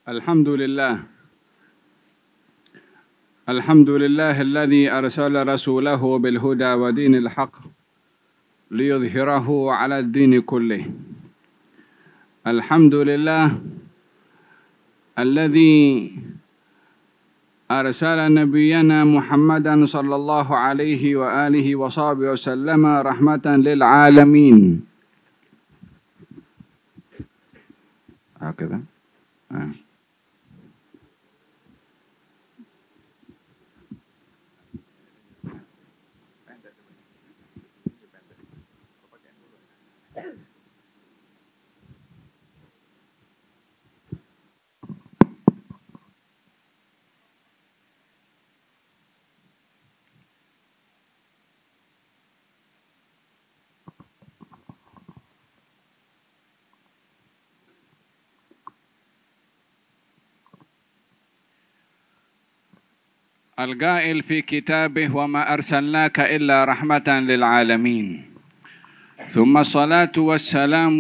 الحمد لله الحمد لله الذي أرسل رسوله بالهدى ودين الحق ليظهره على الدين كله. الحمد لله الذي أرسل نبينا محمدا صلى الله عليه وآله وصحبه وسلم رحمة للعالمين. هكذا. القائل في كتابه وما أرسلناك إلا رحمة للعالمين، ثم الصلاة والسلام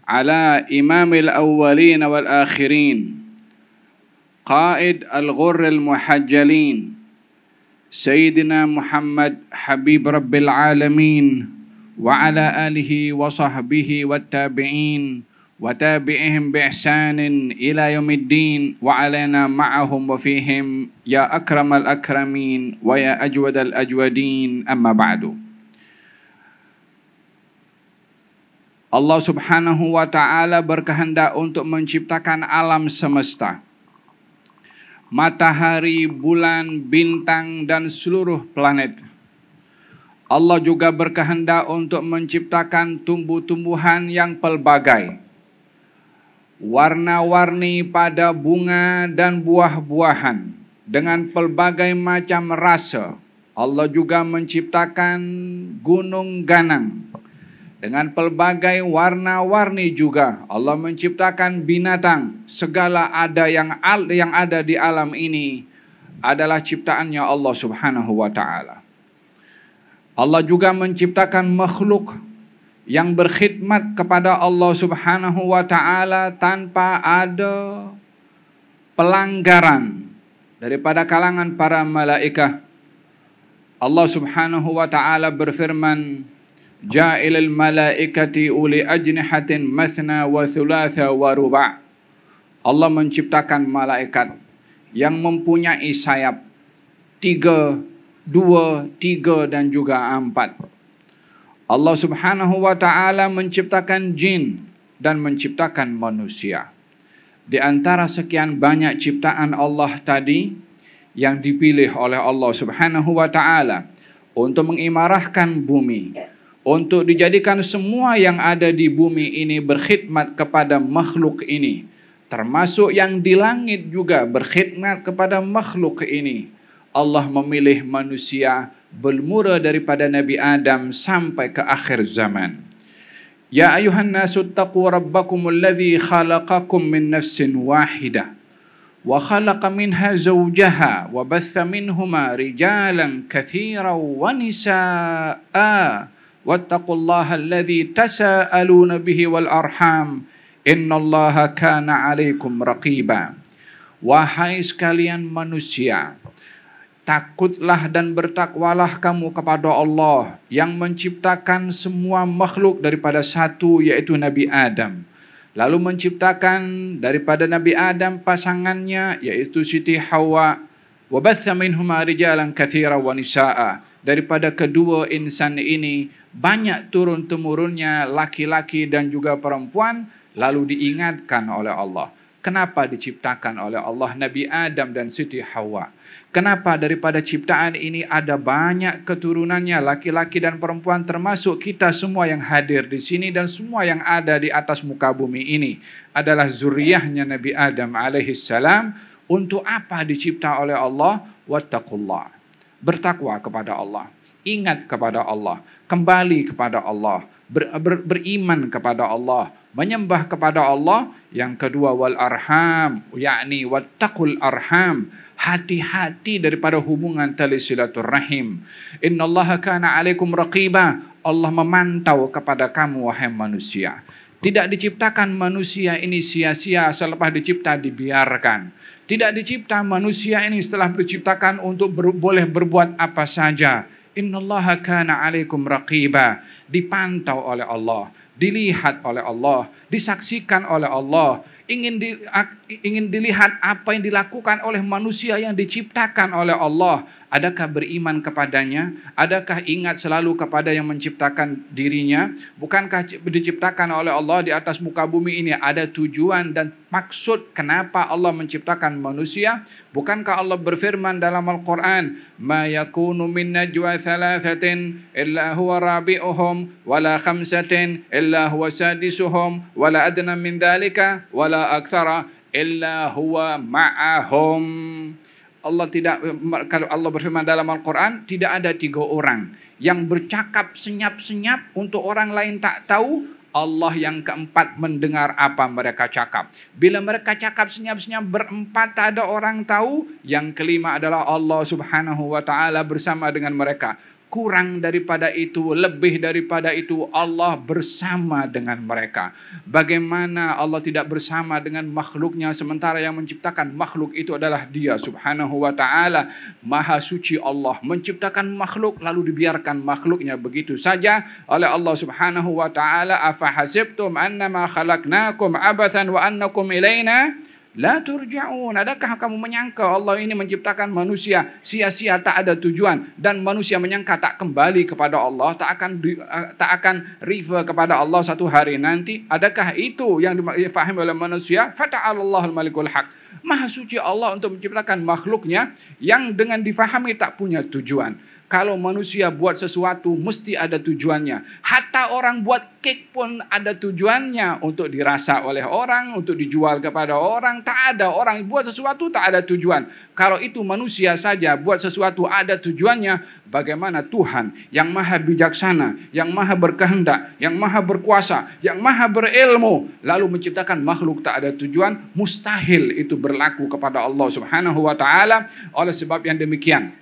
على إمام الأولين والآخرين قائد الغر المحجلين سيدنا محمد حبيب رب العالمين وعلى آله وصحبه والتابعين وتابعهم بإحسان إلى يوم الدين وعلينا معهم وفيهم يا أكرم الأكرمين ويا أجود الأجودين. أما بعد. Allah subhanahu wa ta'ala berkehendak untuk menciptakan alam semesta, matahari, bulan, bintang, dan seluruh planet. Allah juga berkehendak untuk menciptakan tumbuh-tumbuhan yang pelbagai, warna-warni pada bunga dan buah-buahan dengan pelbagai macam rasa. Allah juga menciptakan gunung ganang dengan pelbagai warna-warni juga. Allah menciptakan binatang. Segala yang ada di alam ini adalah ciptaannya Allah subhanahu wa ta'ala. Allah juga menciptakan makhluk yang berkhidmat kepada Allah subhanahu wa ta'ala tanpa ada pelanggaran daripada kalangan para malaikat. Allah subhanahu wa ta'ala berfirman, Ja'ilil malaikati uli ajnihatin mathna wa thulatha wa ruba'. Allah menciptakan malaikat yang mempunyai sayap 3, 2, 3 dan juga 4. Allah subhanahu wa ta'ala menciptakan jin dan menciptakan manusia. Di antara sekian banyak ciptaan Allah tadi yang dipilih oleh Allah subhanahu wa ta'ala untuk mengimarahkan bumi, untuk dijadikan semua yang ada di bumi ini berkhidmat kepada makhluk ini, termasuk yang di langit juga berkhidmat kepada makhluk ini. Allah memilih manusia bermula daripada Nabi Adam sampai ke akhir zaman. Ya ayuhan nasu taqu rabbakumul ladzi khalaqakum min nafsin wahidah wa khalaqa minha zawjaha wa batha minhuma rijalan katsiran wa nisaa'a wattaqullaha alladzi tasaaluna bihi wal arham innallaha kana 'alaikum raqiba. Wahai sekalian manusia, takutlah dan bertakwalah kamu kepada Allah yang menciptakan semua makhluk daripada satu, yaitu Nabi Adam. Lalu menciptakan daripada Nabi Adam pasangannya, yaitu Siti Hawa. Wa batha minhuma rijalan katsiran wa nisaa'a. Daripada kedua insan ini banyak turun-temurunnya laki-laki dan juga perempuan. Lalu diingatkan oleh Allah. Kenapa diciptakan oleh Allah Nabi Adam dan Siti Hawa? Kenapa daripada ciptaan ini ada banyak keturunannya, laki-laki dan perempuan, termasuk kita semua yang hadir di sini dan semua yang ada di atas muka bumi ini adalah zuriyahnya Nabi Adam alaihissalam. Untuk apa dicipta oleh Allah? Wattaqullah. Bertakwa kepada Allah, ingat kepada Allah, kembali kepada Allah, beriman kepada Allah, menyembah kepada Allah. Yang kedua, wal arham, yakni wattaqul arham, hati-hati daripada hubungan tali silaturahim. Innallaha kana alaikum raqiba. Allah memantau kepada kamu wahai manusia. Tidak diciptakan manusia ini sia-sia selepas dicipta dibiarkan. Tidak dicipta manusia ini setelah diciptakan untuk boleh berbuat apa saja. Innallaha kana alaikum raqiba. Dipantau oleh Allah, dilihat oleh Allah, disaksikan oleh Allah. Ingin dilihat apa yang dilakukan oleh manusia yang diciptakan oleh Allah. Adakah beriman kepadanya? Adakah ingat selalu kepada yang menciptakan dirinya? Bukankah diciptakan oleh Allah di atas muka bumi ini ada tujuan dan maksud kenapa Allah menciptakan manusia? Bukankah Allah berfirman dalam Al-Quran, "Ma yakunu min najwa thalathatin illa huwa rabi'uhum wala khamsatin illa huwa sadisuhum wala adna min dhalika wala aktsara illa huwa ma'ahum." Kalau Allah berfirman dalam Al-Quran, tidak ada 3 orang yang bercakap senyap-senyap untuk orang lain tak tahu. Allah yang keempat mendengar apa mereka cakap. Bila mereka cakap senyap-senyap berempat tak ada orang tahu. Yang kelima adalah Allah Subhanahu wa ta'ala bersama dengan mereka. Kurang daripada itu, lebih daripada itu, Allah bersama dengan mereka. Bagaimana Allah tidak bersama dengan makhluknya sementara yang menciptakan makhluk itu adalah Dia Subhanahu wa ta'ala. Maha suci Allah menciptakan makhluk lalu dibiarkan makhluknya begitu saja oleh Allah Subhanahu wa ta'ala. Afa hasibtum annama khalaqnakum abathan wa annakum ilaina la turja'un. Adakah kamu menyangka Allah ini menciptakan manusia sia-sia tak ada tujuan dan manusia menyangka tak kembali kepada Allah, tak akan refer kepada Allah satu hari nanti? Adakah itu yang difahami oleh manusia? Fata'alallahul malikul haq. Maha suci Allah untuk menciptakan makhluknya yang dengan difahami tak punya tujuan. Kalau manusia buat sesuatu mesti ada tujuannya. Hatta orang buat kek pun ada tujuannya, untuk dirasa oleh orang, untuk dijual kepada orang. Tak ada orang buat sesuatu tak ada tujuan. Kalau itu manusia saja buat sesuatu ada tujuannya, bagaimana Tuhan yang maha bijaksana, yang maha berkehendak, yang maha berkuasa, yang maha berilmu lalu menciptakan makhluk tak ada tujuan? Mustahil itu berlaku kepada Allah Subhanahu wa ta'ala. Oleh sebab yang demikian,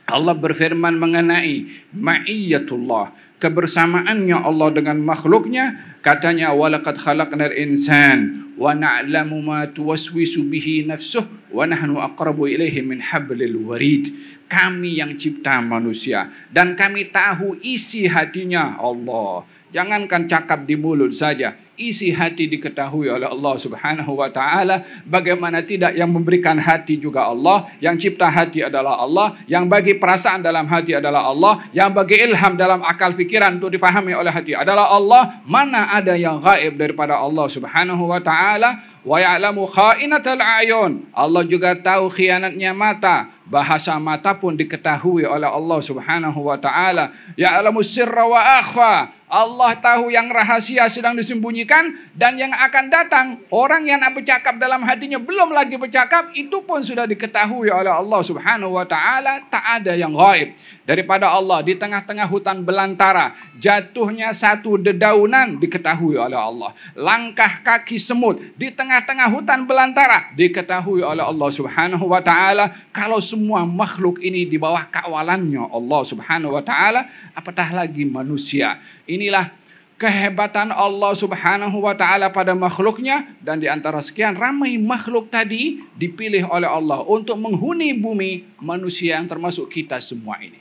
Allah berfirman mengenai ma'iyyatullah, kebersamaannya Allah dengan makhluknya. Katanya, walaqad khalaqnal insan wa na'lamu ma tuwaswisu bihi nafsuh wa nahnu aqrabu ilaihi min hablil warid. Kami yang cipta manusia dan kami tahu isi hatinya Allah. Jangankan cakap di mulut saja, isi hati diketahui oleh Allah Subhanahu wa ta'ala. Bagaimana tidak, yang memberikan hati juga Allah, yang cipta hati adalah Allah, yang bagi perasaan dalam hati adalah Allah, yang bagi ilham dalam akal fikiran untuk difahami oleh hati adalah Allah. Mana ada yang gaib daripada Allah Subhanahu wa ta'ala? Wa ya'lamu kha'inatal a'yun. Allah juga tahu khianatnya mata. Bahasa mata pun diketahui oleh Allah Subhanahu wa ta'ala. Ya'lamu sirra wa akhfa. Allah tahu yang rahasia sedang disembunyikan dan yang akan datang. Orang yang nak bercakap dalam hatinya belum lagi bercakap, itu pun sudah diketahui oleh Allah Subhanahu wa ta'ala. Tak ada yang gaib daripada Allah. Di tengah-tengah hutan belantara jatuhnya satu dedaunan diketahui oleh Allah. Langkah kaki semut di tengah-tengah hutan belantara diketahui oleh Allah Subhanahu wa ta'ala. Kalau semua makhluk ini di bawah kawalannya Allah Subhanahu wa ta'ala, apatah lagi manusia. Inilah kehebatan Allah Subhanahu wa ta'ala pada makhluknya. Dan di antara sekian ramai makhluk tadi dipilih oleh Allah untuk menghuni bumi, manusia yang termasuk kita semua ini.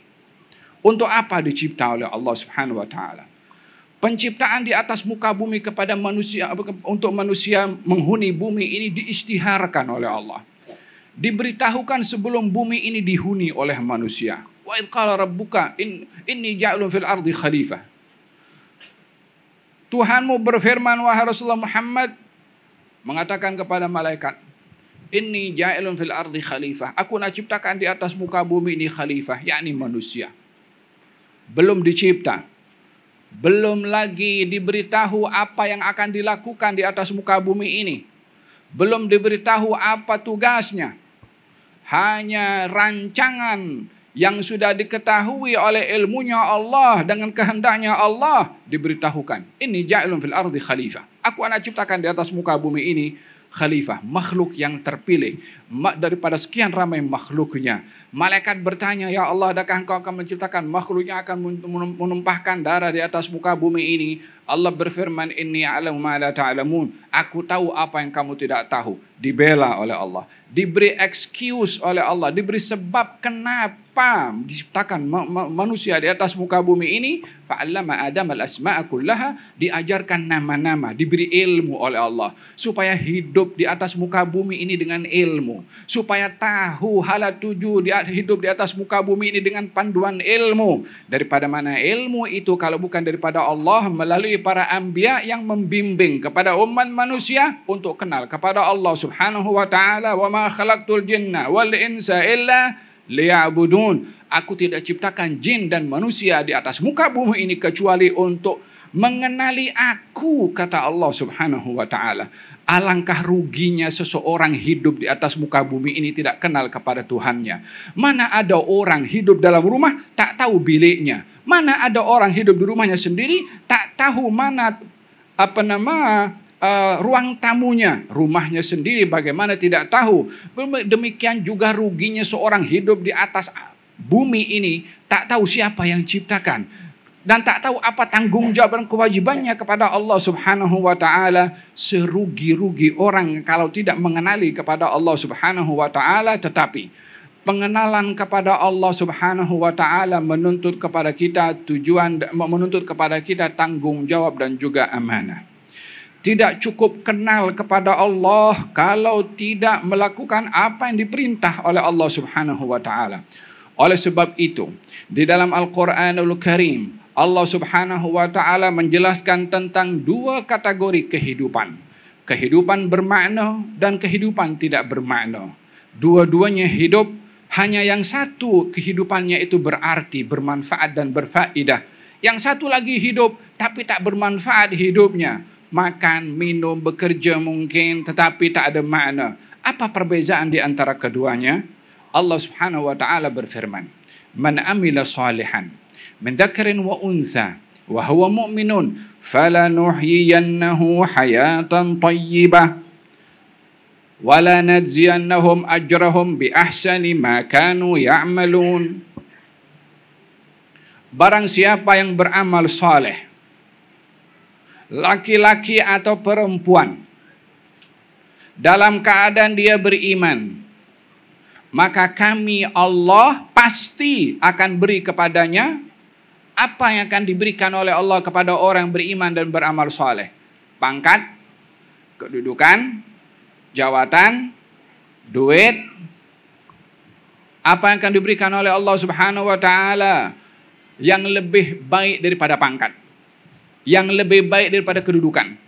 Untuk apa dicipta oleh Allah Subhanahu wa ta'ala? Penciptaan di atas muka bumi kepada manusia, untuk manusia menghuni bumi ini diisytiharkan oleh Allah. Diberitahukan sebelum bumi ini dihuni oleh manusia. Wa idh qala rabbuka inni ja'ilun fil ardi khalifah. Tuhanmu berfirman, wahai Rasulullah Muhammad, mengatakan kepada malaikat, inni ja'ilun fil ardi khalifah. Aku nak ciptakan di atas muka bumi ini khalifah, yakni manusia. Belum dicipta, belum lagi diberitahu apa yang akan dilakukan di atas muka bumi ini, belum diberitahu apa tugasnya. Hanya rancangan yang sudah diketahui oleh ilmunya Allah dengan kehendaknya Allah diberitahukan. Ini ja'ilun fil ardi khalifah. Aku akan ciptakan di atas muka bumi ini khalifah, makhluk yang terpilih daripada sekian ramai makhluknya. Malaikat bertanya, ya Allah, adakah engkau akan menciptakan makhluk yang akan menumpahkan darah di atas muka bumi ini? Allah berfirman, inni a'lamu ma la ta'lamun. Aku tahu apa yang kamu tidak tahu. Dibela oleh Allah, diberi excuse oleh Allah, diberi sebab kenapa diciptakan manusia di atas muka bumi ini. Fa'allama Adam al-asma'a kullaha, diajarkan nama-nama, diberi ilmu oleh Allah supaya hidup di atas muka bumi ini dengan ilmu, supaya tahu halat tuju hidup di atas muka bumi ini dengan panduan ilmu. Daripada mana ilmu itu kalau bukan daripada Allah melalui para anbiya yang membimbing kepada umat manusia untuk kenal kepada Allah Subhanahu wa taala. Wa ma khalaqtul jinna wal insa illa liya'budun. Aku tidak ciptakan jin dan manusia di atas muka bumi ini kecuali untuk mengenali aku, kata Allah Subhanahu wa taala. Alangkah ruginya seseorang hidup di atas muka bumi ini tidak kenal kepada Tuhannya. Mana ada orang hidup dalam rumah tak tahu biliknya. Mana ada orang hidup di rumahnya sendiri tak tahu mana ruang tamunya, rumahnya sendiri bagaimana tidak tahu. Demikian juga ruginya seorang hidup di atas bumi ini tak tahu siapa yang ciptakan dan tak tahu apa tanggung jawab dan kewajibannya kepada Allah Subhanahu wa taala. Serugi-rugi orang kalau tidak mengenali kepada Allah Subhanahu wa taala. Tetapi pengenalan kepada Allah Subhanahu wa taala menuntut kepada kita menuntut kepada kita tanggung jawab dan juga amanah. Tidak cukup kenal kepada Allah kalau tidak melakukan apa yang diperintah oleh Allah Subhanahu wa taala. Oleh sebab itu, di dalam Al-Qur'anul Karim, Allah Subhanahu wa taala menjelaskan tentang dua kategori kehidupan. Kehidupan bermakna dan kehidupan tidak bermakna. Dua-duanya hidup, hanya yang satu kehidupannya itu berarti, bermanfaat dan berfaedah. Yang satu lagi hidup tapi tak bermanfaat hidupnya. Makan, minum, bekerja mungkin tetapi tak ada makna. Apa perbezaan di antara keduanya? Allah Subhanahu wa taala berfirman, "Man amila salihan min dzakarin wa untha wa huwa mu'minun falanuhyiyannahu hayatan thayyibah wa lanajziyannahum ajrahum bi ahsani ma kanu ya'malun." Barang siapa yang beramal saleh, laki-laki atau perempuan, dalam keadaan dia beriman, maka kami Allah pasti akan beri kepadanya apa yang akan diberikan oleh Allah kepada orang yang beriman dan beramal saleh. Pangkat, kedudukan, jawatan, duit. Apa yang akan diberikan oleh Allah Subhanahu wa taala yang lebih baik daripada pangkat, yang lebih baik daripada kedudukan.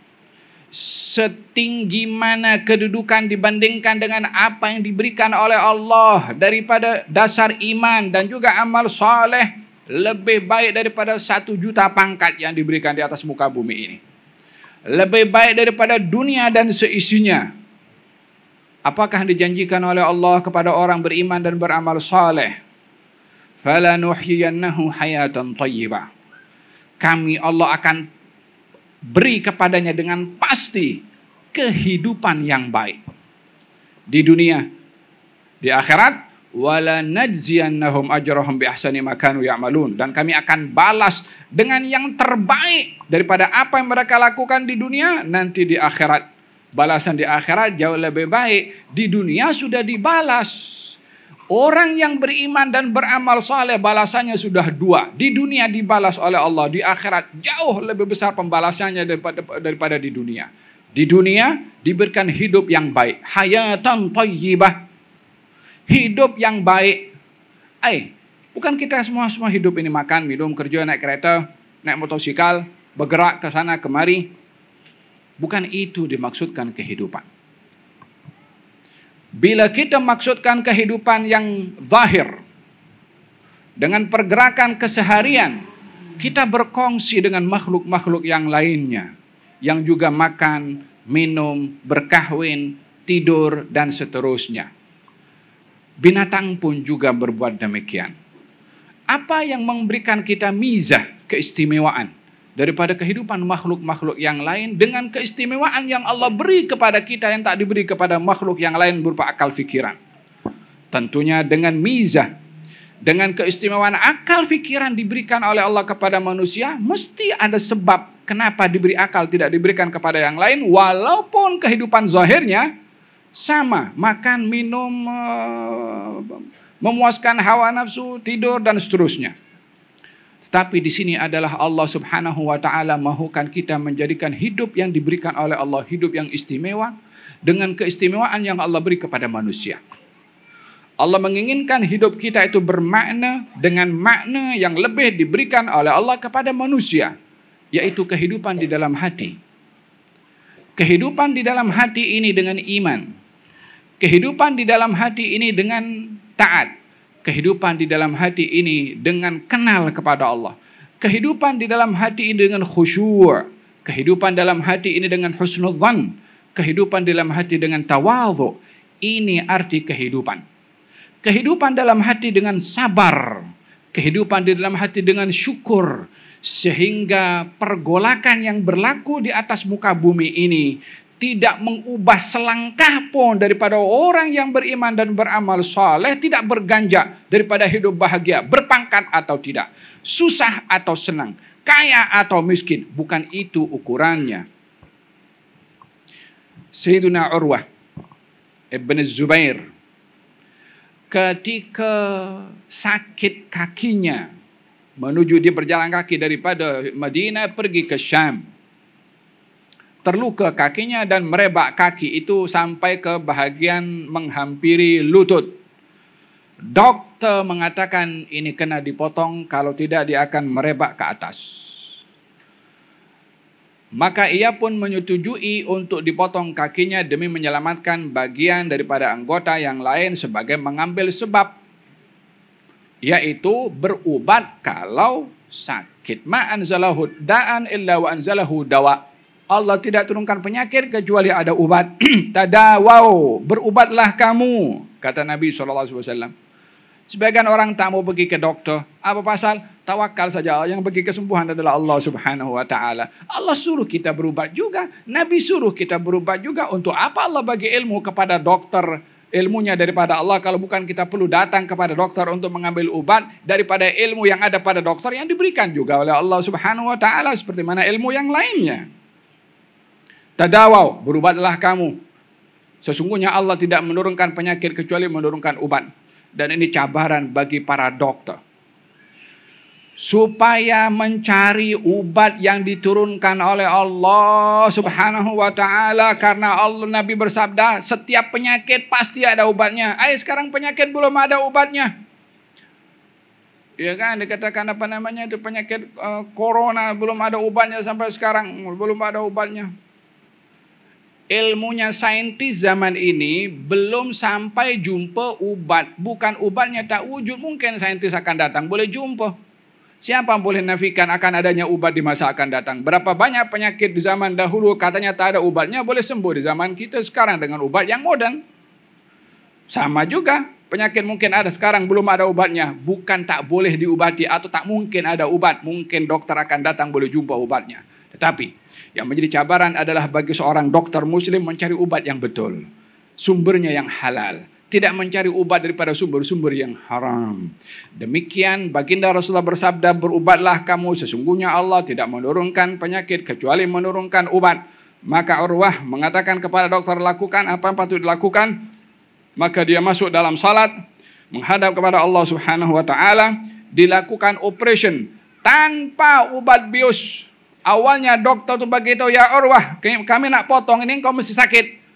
Setinggi mana kedudukan dibandingkan dengan apa yang diberikan oleh Allah daripada dasar iman dan juga amal saleh, lebih baik daripada 1 juta pangkat yang diberikan di atas muka bumi ini. Lebih baik daripada dunia dan seisinya. Apakah yang dijanjikan oleh Allah kepada orang beriman dan beramal saleh? Falanuhyiyannahu hayatan thayyibah. Kami Allah akan beri kepadanya dengan pasti kehidupan yang baik di dunia, di akhirat. Wala najziyannahum ajrahum bi ahsani ma kanu ya'malun, dan kami akan balas dengan yang terbaik daripada apa yang mereka lakukan di dunia nanti di akhirat. Balasan di akhirat jauh lebih baik. Di dunia sudah dibalas. Orang yang beriman dan beramal saleh balasannya sudah 2. Di dunia dibalas oleh Allah, di akhirat jauh lebih besar pembalasannya daripada di dunia. Di dunia diberikan hidup yang baik, hayatan thayyibah. Hidup yang baik. Bukan kita semua hidup ini makan, minum, kerja, naik kereta, naik motosikal, bergerak ke sana kemari. Bukan itu dimaksudkan kehidupan. Bila kita maksudkan kehidupan yang zahir, dengan pergerakan keseharian, kita berkongsi dengan makhluk-makhluk yang lainnya, yang juga makan, minum, berkahwin, tidur, dan seterusnya. Binatang pun juga berbuat demikian. Apa yang memberikan kita mizah, keistimewaan daripada kehidupan makhluk-makhluk yang lain dengan keistimewaan yang Allah beri kepada kita yang tak diberi kepada makhluk yang lain berupa akal fikiran. Tentunya dengan mizah, dengan keistimewaan akal fikiran diberikan oleh Allah kepada manusia, mesti ada sebab kenapa diberi akal tidak diberikan kepada yang lain, walaupun kehidupan zahirnya sama, makan, minum, memuaskan hawa nafsu, tidur dan seterusnya. Tetapi di sini adalah Allah Subhanahu wa taala mahukan kita menjadikan hidup yang diberikan oleh Allah hidup yang istimewa dengan keistimewaan yang Allah beri kepada manusia. Allah menginginkan hidup kita itu bermakna dengan makna yang lebih diberikan oleh Allah kepada manusia, yaitu kehidupan di dalam hati. Kehidupan di dalam hati ini dengan iman. Kehidupan di dalam hati ini dengan taat. Kehidupan di dalam hati ini dengan kenal kepada Allah. Kehidupan di dalam hati ini dengan khusyuk. Kehidupan dalam hati ini dengan husnudzan. Kehidupan di dalam hati dengan tawadhu. Ini arti kehidupan. Kehidupan dalam hati dengan sabar. Kehidupan di dalam hati dengan syukur. Sehingga pergolakan yang berlaku di atas muka bumi ini tidak mengubah selangkah pun daripada orang yang beriman dan beramal saleh, tidak berganjak daripada hidup bahagia, berpangkat atau tidak, susah atau senang, kaya atau miskin. Bukan itu ukurannya. Sayyiduna Urwah ibn Zubair ketika sakit kakinya menuju dia berjalan kaki daripada Madinah pergi ke Syam, terluka kakinya dan merebak kaki itu sampai ke bahagian menghampiri lutut. Dokter mengatakan ini kena dipotong, kalau tidak dia akan merebak ke atas. Maka ia pun menyetujui untuk dipotong kakinya demi menyelamatkan bagian daripada anggota yang lain sebagai mengambil sebab, yaitu berubat kalau sakit. Ma anzalahu da'an illa wa anzalahu dawa. Allah tidak turunkan penyakit kecuali ada ubat. Tadawau, berubatlah kamu, kata Nabi SAW. Sebagian orang tak mau pergi ke dokter. Apa pasal? Tawakal saja. Yang bagi kesembuhan adalah Allah Subhanahu wa taala. Allah suruh kita berubat juga. Nabi suruh kita berubat juga. Untuk apa Allah bagi ilmu kepada dokter? Ilmunya daripada Allah. Kalau bukan kita perlu datang kepada dokter untuk mengambil obat daripada ilmu yang ada pada dokter yang diberikan juga oleh Allah Subhanahu wa taala seperti mana ilmu yang lainnya. Tadawau, berubatlah kamu. Sesungguhnya Allah tidak menurunkan penyakit kecuali menurunkan obat. Dan ini cabaran bagi para dokter. Supaya mencari obat yang diturunkan oleh Allah Subhanahu wa taala, karena Allah Nabi bersabda, setiap penyakit pasti ada obatnya. Sekarang penyakit belum ada obatnya. Ya kan, dikatakan apa namanya itu penyakit corona belum ada obatnya sampai sekarang, belum ada obatnya. Ilmunya saintis zaman ini belum sampai jumpa obat. Bukan obatnya tak wujud, mungkin saintis akan datang boleh jumpa. Siapa yang boleh nafikan akan adanya obat di masa akan datang? Berapa banyak penyakit di zaman dahulu katanya tak ada obatnya boleh sembuh di zaman kita sekarang dengan obat yang modern. Sama juga, penyakit mungkin ada sekarang belum ada obatnya. Bukan tak boleh diobati atau tak mungkin ada obat. Mungkin dokter akan datang boleh jumpa obatnya. Tetapi yang menjadi cabaran adalah bagi seorang dokter muslim mencari obat yang betul. Sumbernya yang halal. Tidak mencari obat daripada sumber-sumber yang haram. Demikian baginda Rasulullah bersabda, berubatlah kamu, sesungguhnya Allah tidak menurunkan penyakit kecuali menurunkan obat. Maka Urwah mengatakan kepada dokter, lakukan apa yang patut dilakukan. Maka dia masuk dalam salat, menghadap kepada Allah Subhanahu wa taala, dilakukan operation tanpa obat bius. Awalnya dokter tu beritahu, ya Urwah, kami nak potong ini, engkau mesti sakit.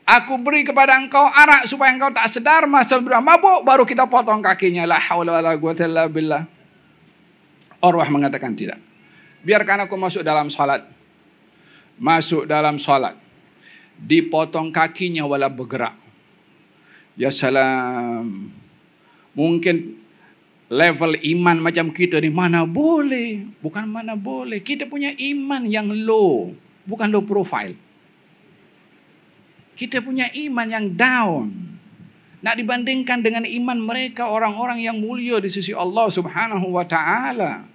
Aku beri kepada engkau arak supaya engkau tak sedar, masa mabuk baru kita potong kakinya. La haula wala quwwata illa billah. Urwah mengatakan tidak. Biarkan aku masuk dalam salat. Masuk dalam salat. Dipotong kakinya wala bergerak. Ya salam. Mungkin level iman macam kita ni mana boleh. Bukan mana boleh. Kita punya iman yang low. Bukan low profile. Kita punya iman yang down. Nak dibandingkan dengan iman mereka orang-orang yang mulia di sisi Allah Subhanahu wa taala.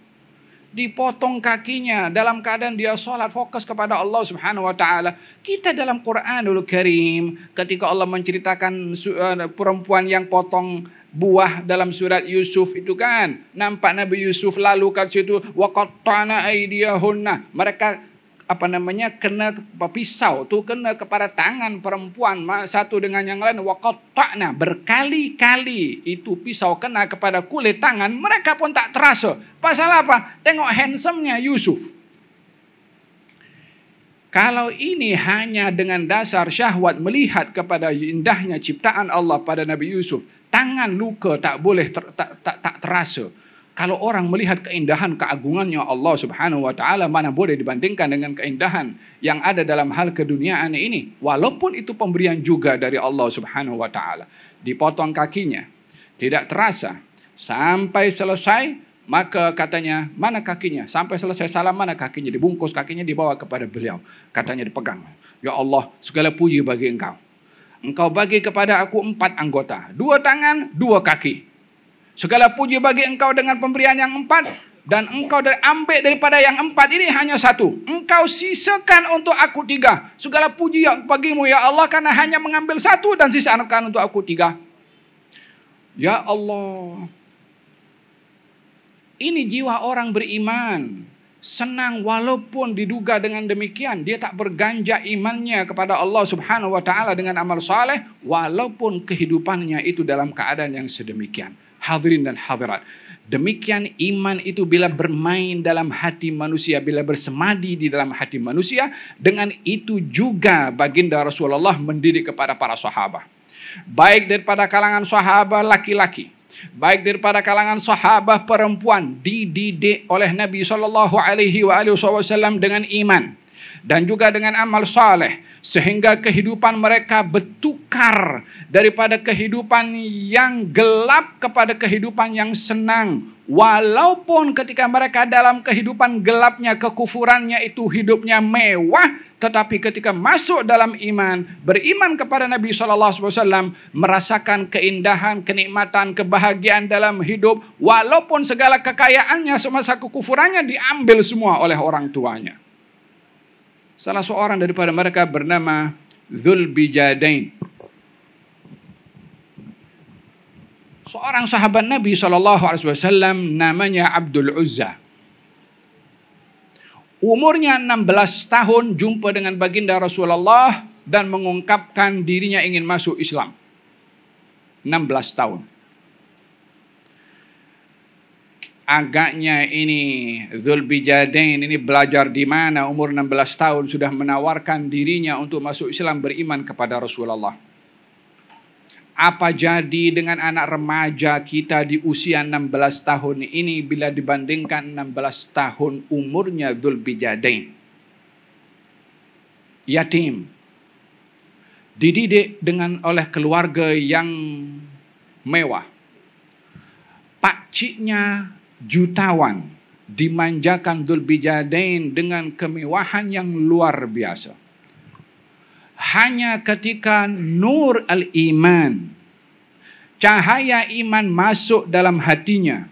dipotong kakinya dalam keadaan dia sholat fokus kepada Allah Subhanahu wa taala. Kita dalam Quranul Karim ketika Allah menceritakan perempuan yang potong buah dalam surat Yusuf itu kan, nampak Nabi Yusuf lalu kat situ wa qatta'na aydiyahunna, mereka kena pisau tu kena kepada tangan perempuan satu dengan yang lain, wa qatta'na, berkali-kali itu pisau kena kepada kulit tangan, mereka pun tak terasa. Pasal apa? Tengok handsome-nya Yusuf. Kalau ini hanya dengan dasar syahwat melihat kepada indahnya ciptaan Allah pada Nabi Yusuf, tangan luka tak boleh tak terasa. Kalau orang melihat keindahan keagungannya Allah Subhanahu wa taala, mana boleh dibandingkan dengan keindahan yang ada dalam hal keduniaan ini. Walaupun itu pemberian juga dari Allah Subhanahu wa taala. Dipotong kakinya, tidak terasa sampai selesai, maka katanya, mana kakinya? Sampai selesai salam, mana kakinya? Dibungkus kakinya, dibawa kepada beliau. Katanya dipegang. Ya Allah, segala puji bagi Engkau. Engkau bagi kepada aku 4 anggota, 2 tangan, 2 kaki. Segala puji bagi Engkau dengan pemberian yang 4, dan Engkau ambil daripada yang 4 ini hanya 1. Engkau sisakan untuk aku 3. Segala puji bagimu ya Allah, karena hanya mengambil 1 dan sisakan untuk aku 3. Ya Allah, ini jiwa orang beriman. Senang walaupun diduga dengan demikian, dia tak berganja imannya kepada Allah Subhanahu wa taala dengan amal saleh, walaupun kehidupannya itu dalam keadaan yang sedemikian. Hadirin dan hadirat, demikian iman itu bila bermain dalam hati manusia, bila bersemadi di dalam hati manusia, dengan itu juga baginda Rasulullah mendidik kepada para sahabat. Baik daripada kalangan sahabat laki-laki, baik daripada kalangan sahabat perempuan, dididik oleh Nabi SAW dengan iman dan juga dengan amal saleh, sehingga kehidupan mereka bertukar daripada kehidupan yang gelap kepada kehidupan yang senang. Walaupun ketika mereka dalam kehidupan gelapnya, kekufurannya itu hidupnya mewah, tetapi ketika masuk dalam iman, beriman kepada Nabi SAW, merasakan keindahan, kenikmatan, kebahagiaan dalam hidup, walaupun segala kekayaannya semasa kekufurannya diambil semua oleh orang tuanya. Salah seorang daripada mereka bernama Dzulbijadain, seorang sahabat Nabi SAW, namanya Abdul Uzza. Umurnya 16 tahun jumpa dengan baginda Rasulullah dan mengungkapkan dirinya ingin masuk Islam. 16 tahun. Agaknya ini Dzulbijadain ini belajar di mana umur 16 tahun sudah menawarkan dirinya untuk masuk Islam, beriman kepada Rasulullah. Apa jadi dengan anak remaja kita di usia 16 tahun ini bila dibandingkan 16 tahun umurnya Dzulbijadain? Yatim. Dididik oleh keluarga yang mewah. Pakciknya jutawan, dimanjakan Dzulbijadain dengan kemewahan yang luar biasa. Hanya ketika nur al-iman, cahaya iman masuk dalam hatinya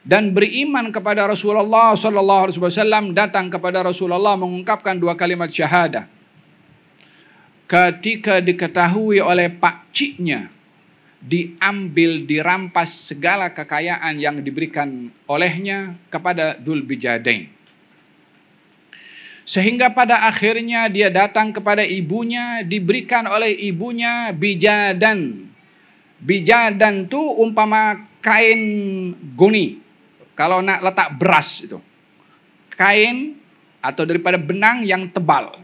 dan beriman kepada Rasulullah SAW, datang kepada Rasulullah mengungkapkan 2 kalimat syahadah. Ketika diketahui oleh pakciknya diambil, dirampas segala kekayaan yang diberikan olehnya kepada Dzulbijadain. Sehingga pada akhirnya dia datang kepada ibunya, diberikan oleh ibunya bijadan. Bijadan itu umpama kain goni. Kalau nak letak beras itu. Kain atau daripada benang yang tebal.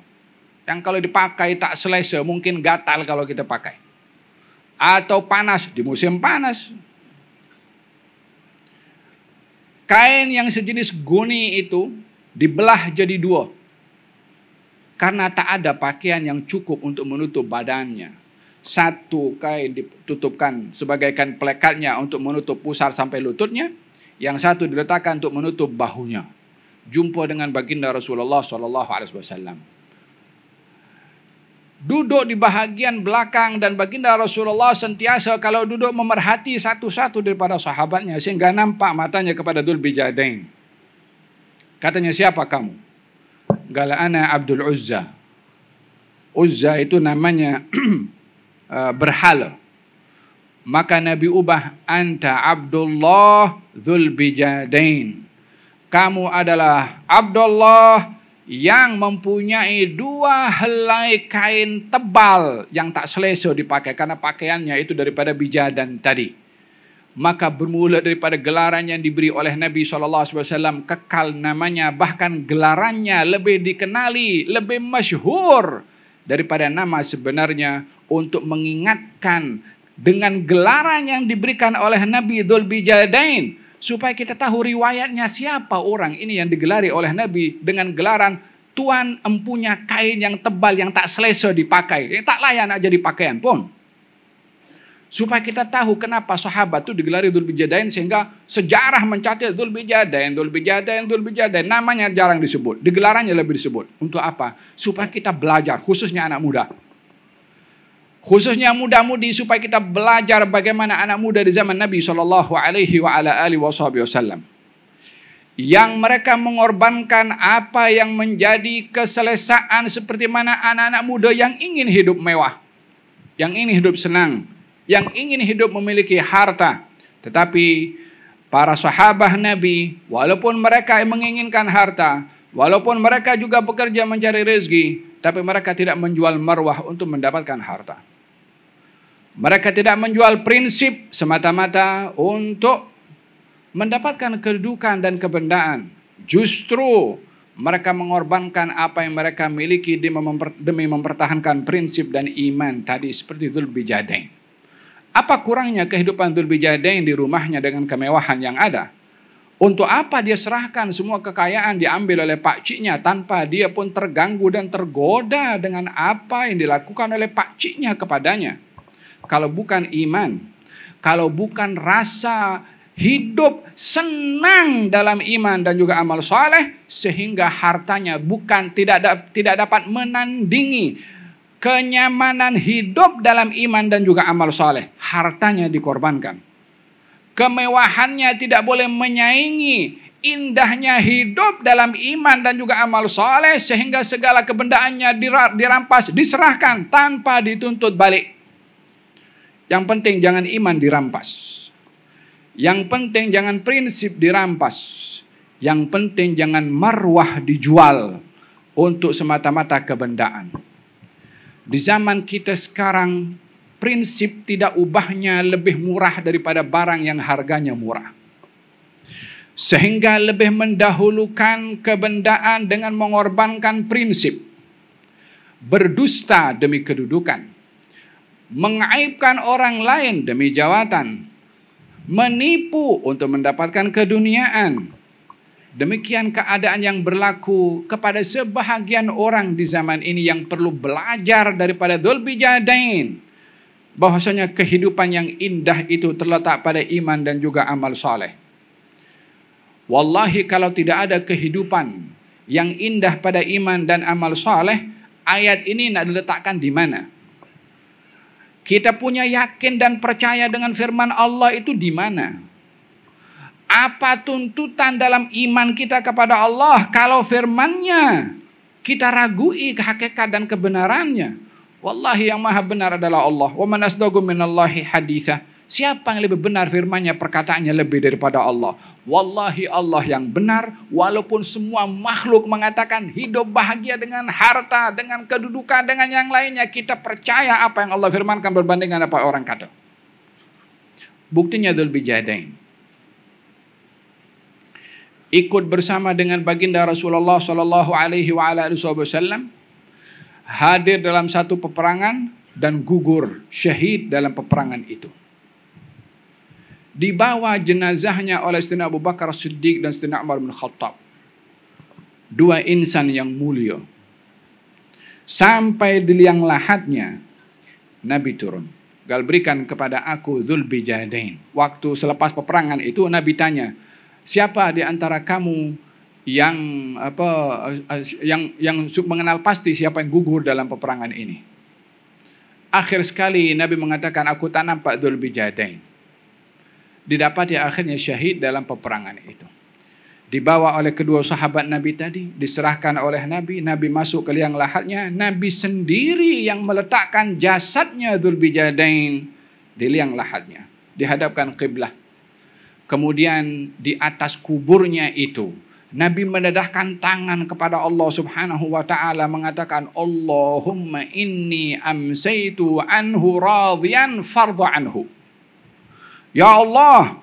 Yang kalau dipakai tak selesa, mungkin gatal kalau kita pakai. Atau panas di musim panas. Kain yang sejenis goni itu dibelah jadi 2. Karena tak ada pakaian yang cukup untuk menutup badannya. Satu kain ditutupkan sebagai kain pelekatnya untuk menutup pusar sampai lututnya. Yang satu diletakkan untuk menutup bahunya. Jumpa dengan baginda Rasulullah SAW. Duduk di bahagian belakang dan baginda Rasulullah sentiasa kalau duduk memerhati satu-satu daripada sahabatnya. Sehingga nampak matanya kepada Dzulbijadain. Katanya, siapa kamu? Qala ana Abdul Uzza. Uzza itu namanya berhala. Maka Nabi ubah, anta Abdullah Dzul Bijadain. Kamu adalah Abdullah yang mempunyai 2 helai kain tebal yang tak selesa dipakai, karena pakaiannya itu daripada bijadan tadi. Maka bermula daripada gelaran yang diberi oleh Nabi SAW, kekal namanya, bahkan gelarannya lebih dikenali, lebih masyhur daripada nama sebenarnya, untuk mengingatkan dengan gelaran yang diberikan oleh Nabi Dzul Bijadain, supaya kita tahu riwayatnya siapa orang ini yang digelari oleh Nabi dengan gelaran Tuan empunya kain yang tebal yang tak selesa dipakai, yang tak layak nak jadi pakaian pun. Supaya kita tahu kenapa sahabat itu digelari Dzul Bijadain, sehingga sejarah mencatat Dzul Bijadain, Dzul Bijadain, Dzul Bijadain, namanya jarang disebut, digelarannya lebih disebut. Untuk apa? Supaya kita belajar, khususnya anak muda. Khususnya muda-mudi, supaya kita belajar bagaimana anak muda di zaman Nabi SAW. Yang mereka mengorbankan apa yang menjadi keselesaan, seperti mana anak-anak muda yang ingin hidup mewah, yang ingin hidup senang, yang ingin hidup memiliki harta. Tetapi para sahabat Nabi, walaupun mereka menginginkan harta, walaupun mereka juga bekerja mencari rezeki, tapi mereka tidak menjual marwah untuk mendapatkan harta. Mereka tidak menjual prinsip semata-mata untuk mendapatkan kedudukan dan kebendaan. Justru mereka mengorbankan apa yang mereka miliki demi mempertahankan prinsip dan iman tadi, seperti Dzul Bijadain. Apa kurangnya kehidupan Dzul Bijadain di rumahnya dengan kemewahan yang ada? Untuk apa dia serahkan semua kekayaan diambil oleh pakciknya tanpa dia pun terganggu dan tergoda dengan apa yang dilakukan oleh pakciknya kepadanya? Kalau bukan iman, kalau bukan rasa hidup senang dalam iman dan juga amal soleh, sehingga hartanya tidak dapat menandingi kenyamanan hidup dalam iman dan juga amal soleh. Hartanya dikorbankan. Kemewahannya tidak boleh menyaingi indahnya hidup dalam iman dan juga amal soleh, sehingga segala kebendaannya dirampas, diserahkan tanpa dituntut balik. Yang penting jangan iman dirampas. Yang penting jangan prinsip dirampas. Yang penting jangan marwah dijual untuk semata-mata kebendaan. Di zaman kita sekarang, prinsip tidak ubahnya lebih murah daripada barang yang harganya murah. Sehingga lebih mendahulukan kebendaan dengan mengorbankan prinsip. Berdusta demi kedudukan. Mengaibkan orang lain demi jawatan. Menipu untuk mendapatkan keduniaan. Demikian keadaan yang berlaku kepada sebahagian orang di zaman ini, yang perlu belajar daripada Dzul Bijadain. Bahwasanya kehidupan yang indah itu terletak pada iman dan juga amal soleh. Wallahi, kalau tidak ada kehidupan yang indah pada iman dan amal soleh, ayat ini nak diletakkan di mana? Kita punya yakin dan percaya dengan firman Allah itu di mana? Apa tuntutan dalam iman kita kepada Allah kalau firman-Nya kita ragui hakikat dan kebenarannya? Wallahi, yang maha benar adalah Allah. Wa man asdaqu minallahi haditsa. Siapa yang lebih benar firman-Nya, perkataannya lebih daripada Allah. Wallahi, Allah yang benar, walaupun semua makhluk mengatakan hidup bahagia dengan harta, dengan kedudukan, dengan yang lainnya, kita percaya apa yang Allah firmankan berbanding dengan apa orang kata. Buktinya Dzul Bijadain ikut bersama dengan baginda Rasulullah sallallahu alaihi wasallam hadir dalam satu peperangan dan gugur syahid dalam peperangan itu. Dibawa jenazahnya oleh Sayyidina Abu Bakar Siddiq dan Sayyidina Umar bin Khattab. 2 insan yang mulia. Sampai di liang lahatnya Nabi turun. Gal berikan kepada aku Dzul Bijadain. Waktu selepas peperangan itu Nabi tanya, siapa di antara kamu yang mengenal pasti siapa yang gugur dalam peperangan ini? Akhir sekali Nabi mengatakan, aku tak nampak Dzul Bijadain. Didapati akhirnya syahid dalam peperangan itu. dibawa oleh kedua sahabat Nabi tadi, diserahkan oleh Nabi, Nabi masuk ke liang lahatnya, Nabi sendiri yang meletakkan jasadnya Dzulbijadain di liang lahatnya, dihadapkan qiblah. Kemudian di atas kuburnya itu, Nabi mendedahkan tangan kepada Allah Subhanahu wa taala mengatakan, Allahumma inni amsaitu anhu radhiyan fardhu anhu. Ya Allah,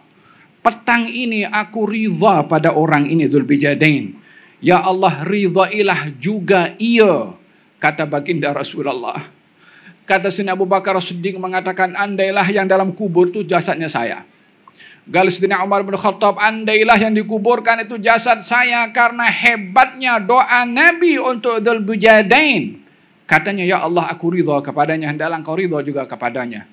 petang ini aku ridha pada orang ini Dzulbijadain. Ya Allah, ridhailah juga ia, kata baginda Rasulullah. Kata Sayyidina Abu Bakar As-Siddiq mengatakan, andailah yang dalam kubur itu jasadnya saya. Gal Sayyidina Umar bin Khattab, andailah yang dikuburkan itu jasad saya, karena hebatnya doa Nabi untuk Dzulbijadain. Katanya, ya Allah, aku ridha kepadanya, hendaklah engkau ridha juga kepadanya.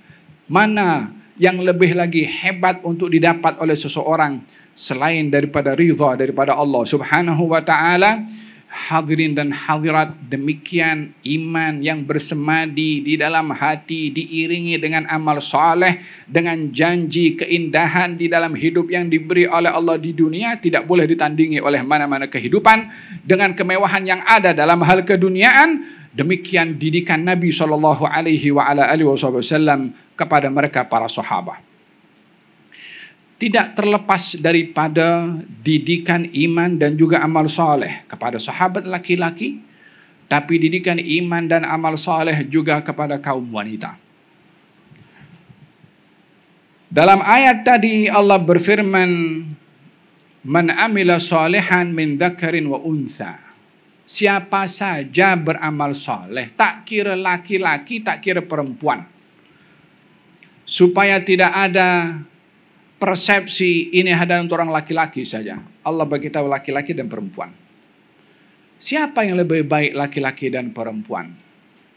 Mana yang lebih lagi hebat untuk didapat oleh seseorang selain daripada ridha daripada Allah Subhanahu wa taala? Hadirin dan hadirat, demikian iman yang bersemadi di dalam hati diiringi dengan amal saleh, dengan janji keindahan di dalam hidup yang diberi oleh Allah di dunia, tidak boleh ditandingi oleh mana-mana kehidupan dengan kemewahan yang ada dalam hal keduniaan. Demikian didikan Nabi SAW kepada mereka para sahabat. Tidak terlepas daripada didikan iman dan juga amal saleh kepada sahabat laki-laki, tapi didikan iman dan amal saleh juga kepada kaum wanita. Dalam ayat tadi Allah berfirman, man amila salihan min dzakarin wa untha. Siapa saja beramal saleh, tak kira laki-laki, tak kira perempuan. Supaya tidak ada persepsi ini hanya untuk orang laki-laki saja. Allah bagi tahu laki-laki dan perempuan. Siapa yang lebih baik, laki-laki dan perempuan?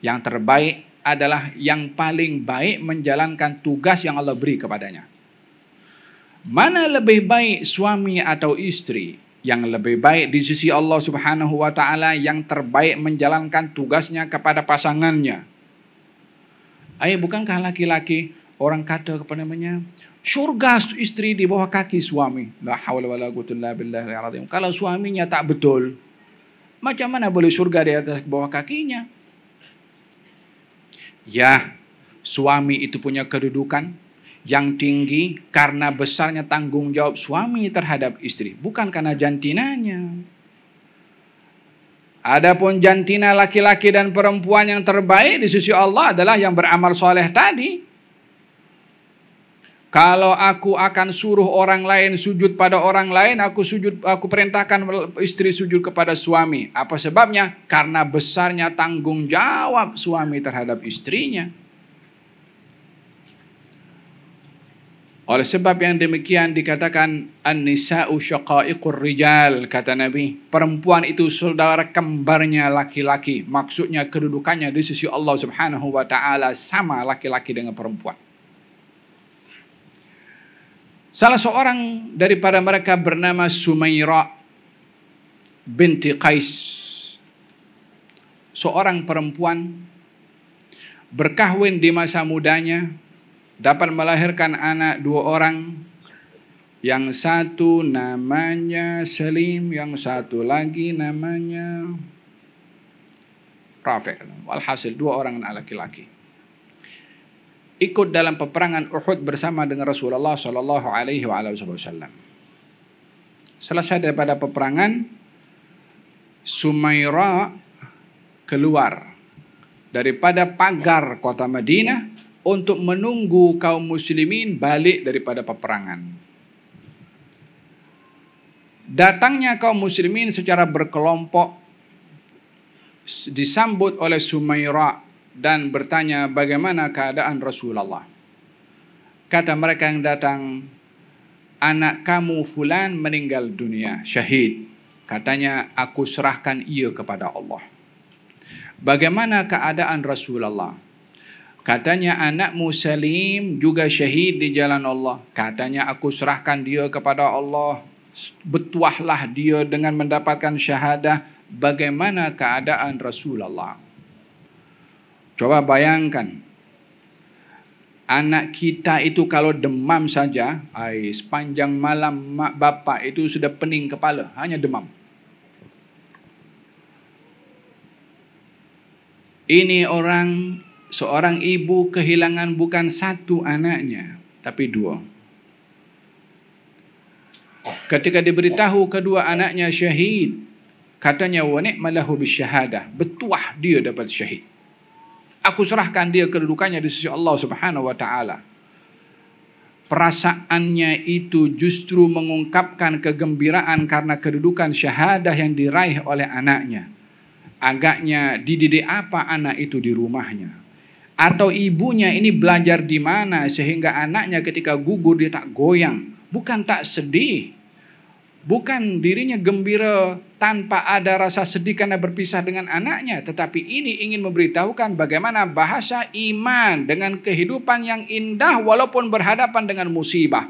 Yang terbaik adalah yang paling baik menjalankan tugas yang Allah beri kepadanya. Mana lebih baik, suami atau istri? Yang lebih baik di sisi Allah Subhanahu wa taala yang terbaik menjalankan tugasnya kepada pasangannya. Bukankah laki-laki, orang kata kepada namanya, surga istri di bawah kaki suami. La haula wala quwwata illa billahil azim. Kalau suaminya tak betul, macam mana boleh surga di atas bawah kakinya? Ya, suami itu punya kedudukan yang tinggi karena besarnya tanggung jawab suami terhadap istri, bukan karena jantinanya. Adapun jantina laki-laki dan perempuan yang terbaik di sisi Allah adalah yang beramal soleh tadi. Kalau aku akan suruh orang lain sujud pada orang lain, aku perintahkan istri sujud kepada suami. Apa sebabnya? Karena besarnya tanggung jawab suami terhadap istrinya. Oleh sebab yang demikian dikatakan an-nisa'u syaqa'iqur rijal, kata Nabi, perempuan itu saudara kembarnya laki-laki. Maksudnya kedudukannya di sisi Allah Subhanahu wa taala sama laki-laki dengan perempuan. Salah seorang daripada mereka bernama Sumaira binti Qais. Seorang perempuan berkahwin di masa mudanya, dapat melahirkan anak 2 orang. Yang satu namanya Salim, yang satu lagi namanya Rafi'. Walhasil 2 orang anak laki-laki. Ikut dalam peperangan Uhud bersama dengan Rasulullah sallallahu alaihi wasallam. Selesai daripada peperangan, Sumaira keluar daripada pagar kota Madinah untuk menunggu kaum muslimin balik daripada peperangan. Datangnya kaum muslimin secara berkelompok disambut oleh Sumaira dan bertanya bagaimana keadaan Rasulullah. Kata mereka yang datang, anak kamu fulan meninggal dunia, syahid. Katanya, aku serahkan ia kepada Allah. Bagaimana keadaan Rasulullah? Katanya, anakmu Salim juga syahid di jalan Allah. Katanya, aku serahkan dia kepada Allah. Bertuahlah dia dengan mendapatkan syahadah. Bagaimana keadaan Rasulullah? Coba bayangkan, Anak kita itu kalau demam saja, sepanjang malam mak bapak itu sudah pening kepala, hanya demam. Ini seorang ibu kehilangan bukan satu anaknya, tapi dua. Ketika diberitahu kedua anaknya syahid, katanya wa ni'malahu bisyahadah, bertuah dia dapat syahid. Aku serahkan dia kedudukannya di sisi Allah Subhanahu wa taala. Perasaannya itu justru mengungkapkan kegembiraan karena kedudukan syahadah yang diraih oleh anaknya. Agaknya dididik apa anak itu di rumahnya? Atau ibunya ini belajar di mana sehingga anaknya ketika gugur dia tak goyang, bukan tak sedih. Bukan dirinya gembira tanpa ada rasa sedih karena berpisah dengan anaknya. Tetapi ini ingin memberitahukan bagaimana bahasa iman dengan kehidupan yang indah walaupun berhadapan dengan musibah.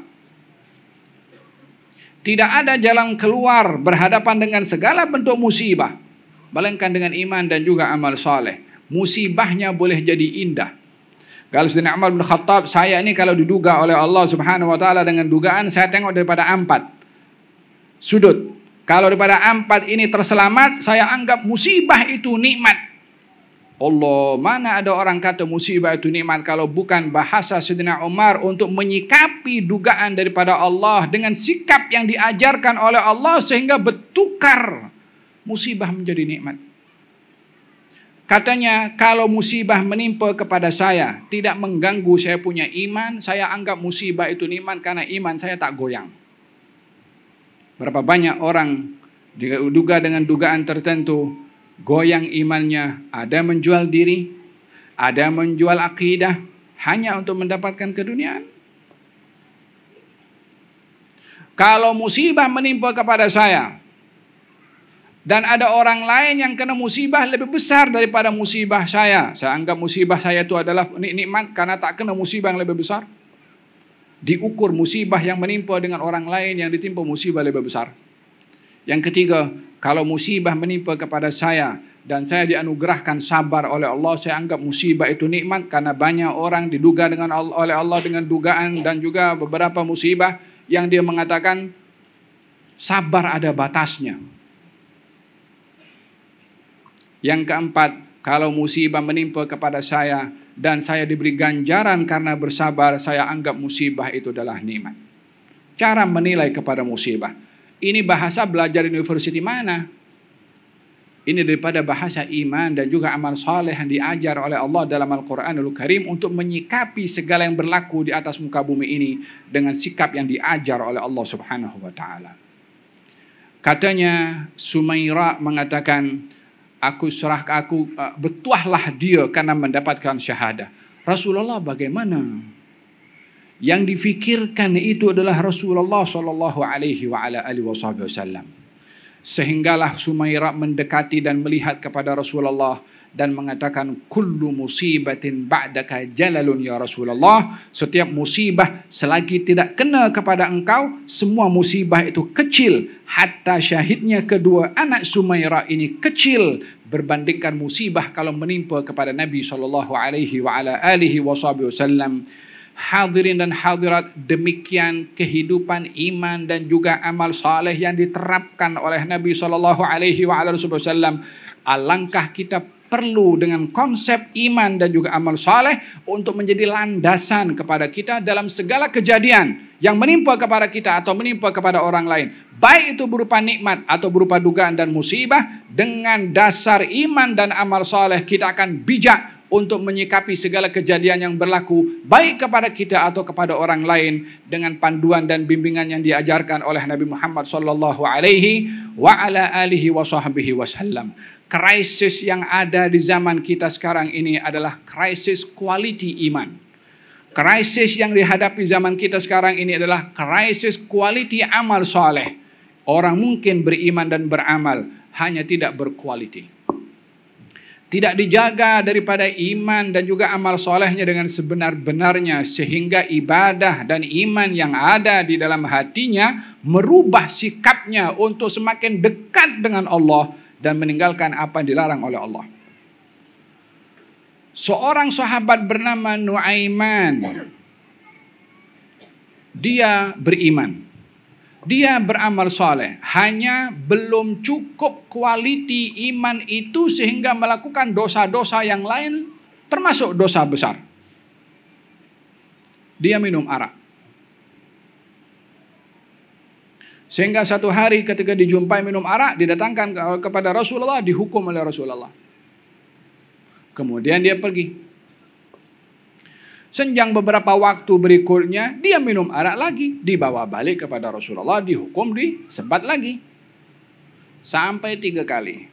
Tidak ada jalan keluar berhadapan dengan segala bentuk musibah, melainkan dengan iman dan juga amal soleh. Musibahnya boleh jadi indah. Kalau Sayyidina Umar bin Khattab, saya ini kalau diduga oleh Allah Subhanahu wa taala dengan dugaan, saya tengok daripada 4 sudut. Kalau daripada 4 ini terselamat, saya anggap musibah itu nikmat. Allah, mana ada orang kata musibah itu nikmat kalau bukan bahasa Sayyidina Umar untuk menyikapi dugaan daripada Allah dengan sikap yang diajarkan oleh Allah sehingga bertukar musibah menjadi nikmat. Katanya, kalau musibah menimpa kepada saya tidak mengganggu saya punya iman, saya anggap musibah itu nikmat karena iman saya tak goyang. Berapa banyak orang diduga dengan dugaan tertentu goyang imannya, ada menjual diri, ada menjual akidah hanya untuk mendapatkan keduniaan. Kalau musibah menimpa kepada saya dan ada orang lain yang kena musibah lebih besar daripada musibah saya anggap musibah saya itu adalah nikmat karena tak kena musibah yang lebih besar. Diukur musibah yang menimpa dengan orang lain yang ditimpa musibah lebih besar. Yang ketiga, kalau musibah menimpa kepada saya dan saya dianugerahkan sabar oleh Allah, saya anggap musibah itu nikmat karena banyak orang diduga oleh Allah dengan dugaan dan juga beberapa musibah yang dia mengatakan sabar ada batasnya. Yang keempat, kalau musibah menimpa kepada saya dan saya diberi ganjaran karena bersabar, saya anggap musibah itu adalah nikmat. Cara menilai kepada musibah. Ini bahasa belajar universiti mana? Ini daripada bahasa iman dan juga amal saleh yang diajar oleh Allah dalam Al-Quranul Karim untuk menyikapi segala yang berlaku di atas muka bumi ini dengan sikap yang diajar oleh Allah Subhanahu wa taala. Katanya Sumaira mengatakan, bertuahlah dia karena mendapatkan syahadah. Rasulullah bagaimana? Yang difikirkan itu adalah Rasulullah sallallahu alaihi wasallam. Sehinggalah Sumaira mendekati dan melihat kepada Rasulullah dan mengatakan, kullu musibatin ba'daka jalalun ya Rasulullah. Setiap musibah selagi tidak kena kepada engkau, semua musibah itu kecil. Hatta syahidnya kedua anak Sumaira ini kecil berbandingkan musibah kalau menimpa kepada Nabi sallallahu alaihi wasallam. Hadirin dan hadirat, demikian kehidupan iman dan juga amal saleh yang diterapkan oleh Nabi sallallahu alaihi wasallam. Alangkah kita perlu dengan konsep iman dan juga amal saleh untuk menjadi landasan kepada kita dalam segala kejadian yang menimpa kepada kita atau menimpa kepada orang lain, baik itu berupa nikmat atau berupa dugaan dan musibah. Dengan dasar iman dan amal saleh kita akan bijak untuk menyikapi segala kejadian yang berlaku baik kepada kita atau kepada orang lain dengan panduan dan bimbingan yang diajarkan oleh Nabi Muhammad sallallahu alaihi wasallam. Krisis yang ada di zaman kita sekarang ini adalah krisis quality iman. Krisis yang dihadapi zaman kita sekarang ini adalah krisis quality amal saleh. Orang mungkin beriman dan beramal, hanya tidak berkualiti. Tidak dijaga daripada iman dan juga amal solehnya dengan sebenar-benarnya, sehingga ibadah dan iman yang ada di dalam hatinya merubah sikapnya untuk semakin dekat dengan Allah dan meninggalkan apa yang dilarang oleh Allah. Seorang sahabat bernama Nuaiman. Dia beriman. Dia beramal soleh. Hanya belum cukup kualiti iman itu sehingga melakukan dosa-dosa yang lain, termasuk dosa besar. Dia minum arak. Sehingga satu hari ketika dijumpai minum arak, didatangkan kepada Rasulullah, dihukum oleh Rasulullah. Kemudian dia pergi. Senjang beberapa waktu berikutnya, dia minum arak lagi. Dibawa balik kepada Rasulullah, dihukum, disebat lagi. Sampai 3 kali.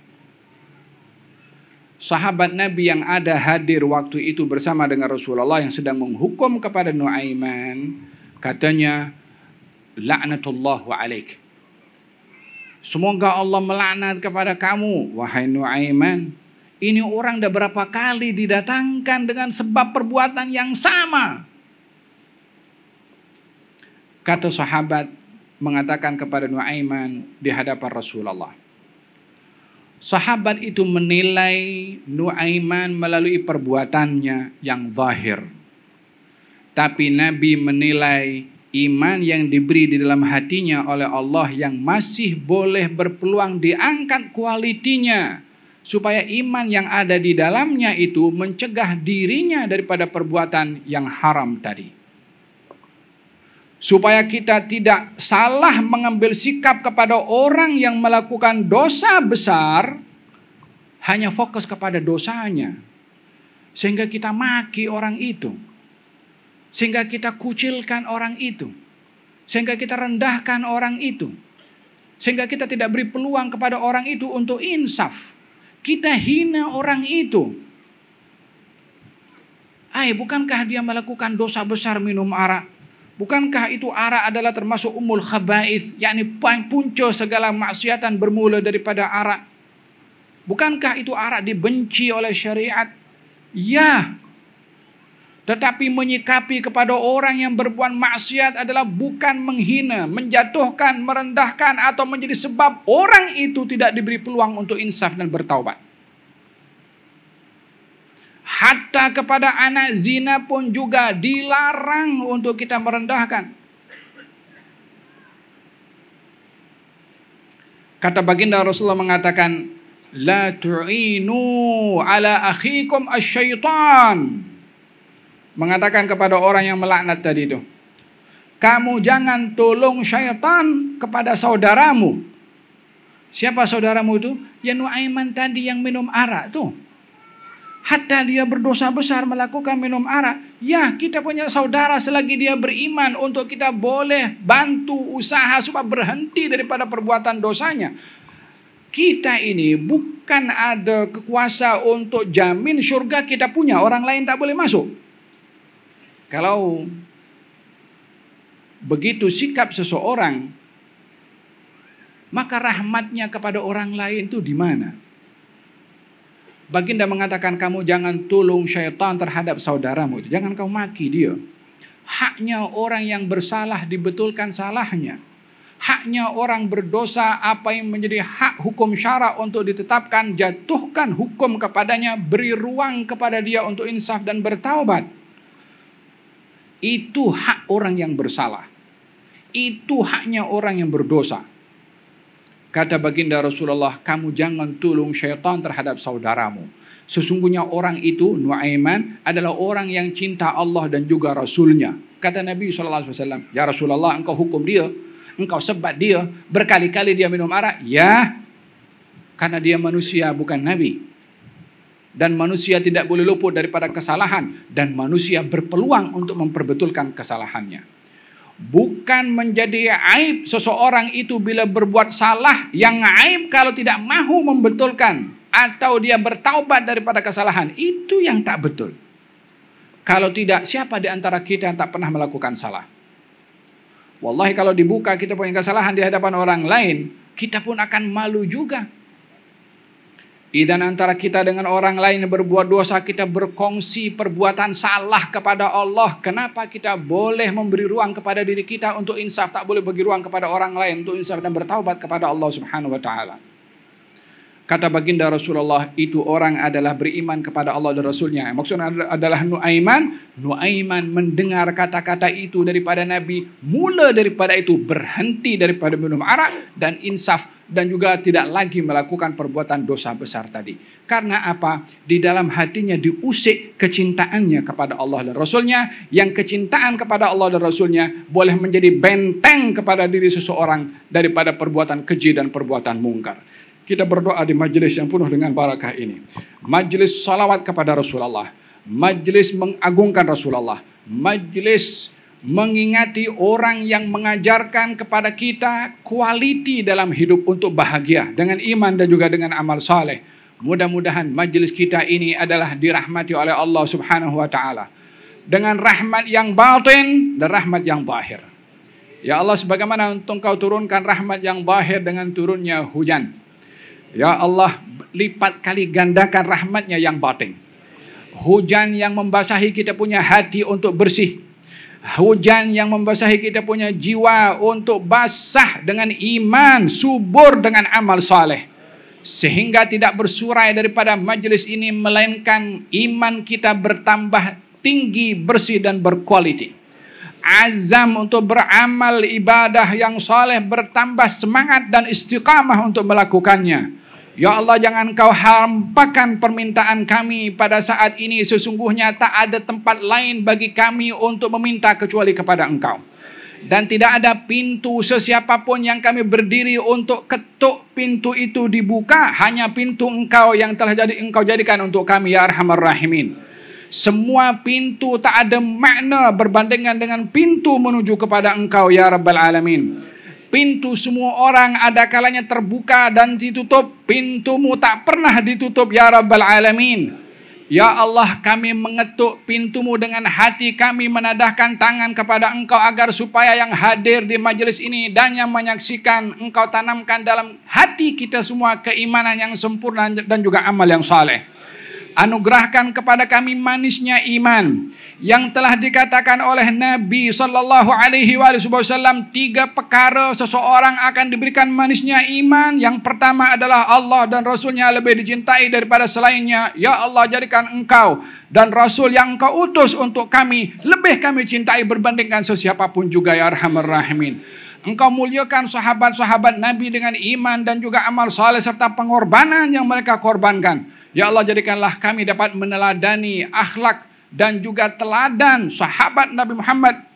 Sahabat Nabi yang ada hadir waktu itu bersama dengan Rasulullah yang sedang menghukum kepada Nuaiman, katanya, laknatullah wa alaik. Semoga Allah melaknat kepada kamu, wahai Nuaiman. Ini orang dah berapa kali didatangkan dengan sebab perbuatan yang sama. Kata sahabat mengatakan kepada Nuaiman di hadapan Rasulullah. Sahabat itu menilai Nuaiman melalui perbuatannya yang zahir. Tapi Nabi menilai iman yang diberi di dalam hatinya oleh Allah yang masih boleh berpeluang diangkat kualitinya. Supaya iman yang ada di dalamnya itu mencegah dirinya daripada perbuatan yang haram tadi. Supaya kita tidak salah mengambil sikap kepada orang yang melakukan dosa besar, hanya fokus kepada dosanya. Sehingga kita maki orang itu. Sehingga kita kucilkan orang itu. Sehingga kita rendahkan orang itu. Sehingga kita tidak beri peluang kepada orang itu untuk insaf. Kita hina orang itu. Bukankah dia melakukan dosa besar minum arak? Bukankah itu arak adalah termasuk ummul khaba'ith, yakni punca segala maksiatan bermula daripada arak? Bukankah itu arak dibenci oleh syariat? Ya. Tetapi menyikapi kepada orang yang berbuat maksiat adalah bukan menghina, menjatuhkan, merendahkan atau menjadi sebab orang itu tidak diberi peluang untuk insaf dan bertaubat. Hatta kepada anak zina pun juga dilarang untuk kita merendahkan. Kata baginda Rasulullah mengatakan, la tu'inu ala akhikum asyaitan. Mengatakan kepada orang yang melaknat tadi itu, kamu jangan tolong syaitan kepada saudaramu. Siapa saudaramu itu? Ya Nuaiman tadi yang minum arak tuh. Hatta dia berdosa besar melakukan minum arak. Ya, kita punya saudara selagi dia beriman untuk kita boleh bantu usaha supaya berhenti daripada perbuatan dosanya. Kita ini bukan ada kekuasa untuk jamin surga kita punya, orang lain tak boleh masuk. Kalau begitu sikap seseorang, maka rahmatnya kepada orang lain itu di mana? Baginda mengatakan kamu jangan tolong syaitan terhadap saudaramu itu. Jangan kau maki dia. Haknya orang yang bersalah dibetulkan salahnya. Haknya orang berdosa apa yang menjadi hak hukum syara untuk ditetapkan, jatuhkan hukum kepadanya, beri ruang kepada dia untuk insaf dan bertaubat. Itu hak orang yang bersalah. Itu haknya orang yang berdosa. Kata baginda Rasulullah, kamu jangan tolong syaitan terhadap saudaramu. Sesungguhnya orang itu, Nuaiman, adalah orang yang cinta Allah dan juga Rasulnya. Kata Nabi SAW, ya Rasulullah, engkau hukum dia, engkau sebat dia, berkali-kali dia minum arak. Ya, karena dia manusia bukan Nabi. Dan manusia tidak boleh luput daripada kesalahan. Dan manusia berpeluang untuk memperbetulkan kesalahannya. Bukan menjadi aib seseorang itu bila berbuat salah. Yang aib kalau tidak mahu membetulkan. Atau dia bertaubat daripada kesalahan. Itu yang tak betul. Kalau tidak, siapa di antara kita yang tak pernah melakukan salah? Wallahi kalau dibuka kita punya kesalahan di hadapan orang lain, kita pun akan malu juga. Dan antara kita dengan orang lain yang berbuat dosa, kita berkongsi perbuatan salah kepada Allah. Kenapa kita boleh memberi ruang kepada diri kita untuk insaf, tak boleh bagi ruang kepada orang lain untuk insaf dan bertaubat kepada Allah Subhanahu wa taala? Kata baginda Rasulullah, itu orang adalah beriman kepada Allah dan Rasulnya. Maksudnya adalah Nuaiman. Nuaiman mendengar kata-kata itu daripada Nabi. Mula daripada itu berhenti daripada minum arak dan insaf. Dan juga tidak lagi melakukan perbuatan dosa besar tadi. Karena apa? Di dalam hatinya diusik kecintaannya kepada Allah dan Rasulnya. Yang kecintaan kepada Allah dan Rasulnya boleh menjadi benteng kepada diri seseorang daripada perbuatan keji dan perbuatan mungkar. Kita berdoa di majelis yang penuh dengan barakah ini. Majelis salawat kepada Rasulullah. Majelis mengagungkan Rasulullah. Majelis mengingati orang yang mengajarkan kepada kita kualiti dalam hidup untuk bahagia dengan iman dan juga dengan amal saleh. Mudah-mudahan majelis kita ini adalah dirahmati oleh Allah Subhanahu wa taala dengan rahmat yang batin dan rahmat yang zahir. Ya Allah, sebagaimana Engkau turunkan rahmat yang zahir dengan turunnya hujan. Ya Allah, lipat kali gandakan rahmatnya yang batin. Hujan yang membasahi kita punya hati untuk bersih. Hujan yang membasahi kita punya jiwa untuk basah dengan iman, subur dengan amal saleh. Sehingga tidak bersurai daripada majelis ini, melainkan iman kita bertambah tinggi, bersih dan berkualiti. Azam untuk beramal ibadah yang saleh bertambah semangat dan istiqamah untuk melakukannya. Ya Allah, jangan Kau hampakan permintaan kami pada saat ini. Sesungguhnya tak ada tempat lain bagi kami untuk meminta kecuali kepada Engkau. Dan tidak ada pintu sesiapapun yang kami berdiri untuk ketuk pintu itu dibuka. Hanya pintu Engkau yang telah Engkau jadikan untuk kami, ya Arhamar Rahimin. Semua pintu tak ada makna berbandingan dengan pintu menuju kepada Engkau, ya Rabbal Alamin. Pintu semua orang ada kalanya terbuka dan ditutup. Pintumu tak pernah ditutup, ya Rabbal Alamin. Ya Allah, kami mengetuk pintumu dengan hati kami, menadahkan tangan kepada Engkau agar supaya yang hadir di majelis ini dan yang menyaksikan, Engkau tanamkan dalam hati kita semua keimanan yang sempurna dan juga amal yang saleh. Anugerahkan kepada kami manisnya iman yang telah dikatakan oleh Nabi sallallahu alaihi wasallam, 3 perkara seseorang akan diberikan manisnya iman. Yang pertama adalah Allah dan Rasulnya lebih dicintai daripada selainnya. Ya Allah, jadikan Engkau dan Rasul yang Engkau utus untuk kami lebih kami cintai berbandingkan sesiapapun juga, ya Arhamar Rahimin. Engkau muliakan sahabat-sahabat Nabi dengan iman dan juga amal saleh serta pengorbanan yang mereka korbankan. Ya Allah, jadikanlah kami dapat meneladani akhlak dan juga teladan sahabat Nabi Muhammad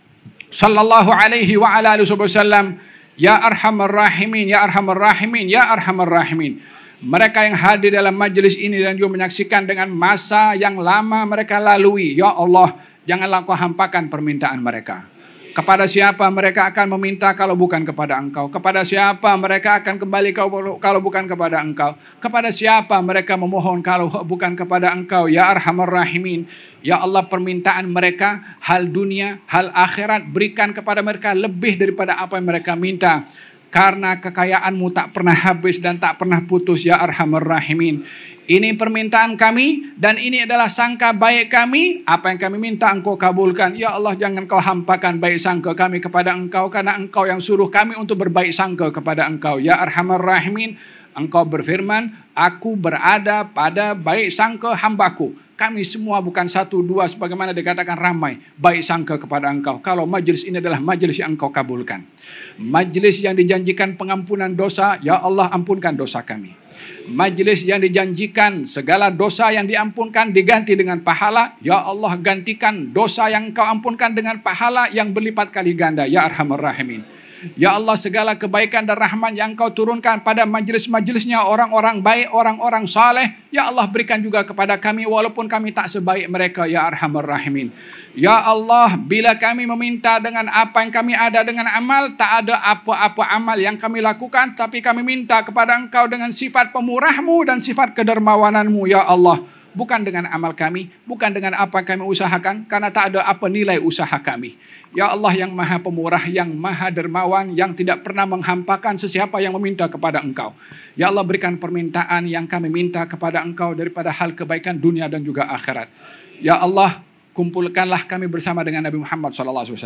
sallallahu alaihi wa ala alihi wasallam. Ya Arhamar Rahimin, ya Arhamar Rahimin, ya Arhamar Rahimin. Mereka yang hadir dalam majelis ini dan juga menyaksikan dengan masa yang lama mereka lalui, ya Allah, janganlah Kau hampakan permintaan mereka. Kepada siapa mereka akan meminta kalau bukan kepada Engkau? Kepada siapa mereka akan kembali kalau bukan kepada Engkau? Kepada siapa mereka memohon kalau bukan kepada Engkau? Ya Arhamar Rahimin. Ya Allah, permintaan mereka, hal dunia, hal akhirat, berikan kepada mereka lebih daripada apa yang mereka minta. Karena kekayaan-Mu tak pernah habis dan tak pernah putus, ya Arhamar Rahimin. Ini permintaan kami dan ini adalah sangka baik kami. Apa yang kami minta Engkau kabulkan. Ya Allah, jangan Kau hampakan baik sangka kami kepada Engkau, karena Engkau yang suruh kami untuk berbaik sangka kepada Engkau. Ya Arhamar Rahimin. Engkau berfirman, aku berada pada baik sangka hambaku. Kami semua bukan 1, 2 sebagaimana dikatakan ramai baik sangka kepada Engkau. Kalau majelis ini adalah majelis yang Engkau kabulkan. Majelis yang dijanjikan pengampunan dosa, ya Allah ampunkan dosa kami. Majelis yang dijanjikan segala dosa yang diampunkan diganti dengan pahala, ya Allah gantikan dosa yang Engkau ampunkan dengan pahala yang berlipat kali ganda, ya Arhamar Rahimin. Ya Allah, segala kebaikan dan rahmat yang Engkau turunkan pada majelis-majelisnya orang-orang baik, orang-orang saleh, ya Allah berikan juga kepada kami walaupun kami tak sebaik mereka, ya Arhamar Rahimin. Ya Allah, bila kami meminta dengan apa yang kami ada dengan amal, tak ada apa-apa amal yang kami lakukan, tapi kami minta kepada Engkau dengan sifat pemurah-Mu dan sifat kedermawanan-Mu, ya Allah. Bukan dengan amal kami, bukan dengan apa kami usahakan, karena tak ada apa nilai usaha kami. Ya Allah yang maha pemurah, yang maha dermawan, yang tidak pernah menghampakan sesiapa yang meminta kepada Engkau. Ya Allah, berikan permintaan yang kami minta kepada Engkau daripada hal kebaikan dunia dan juga akhirat. Ya Allah, kumpulkanlah kami bersama dengan Nabi Muhammad SAW.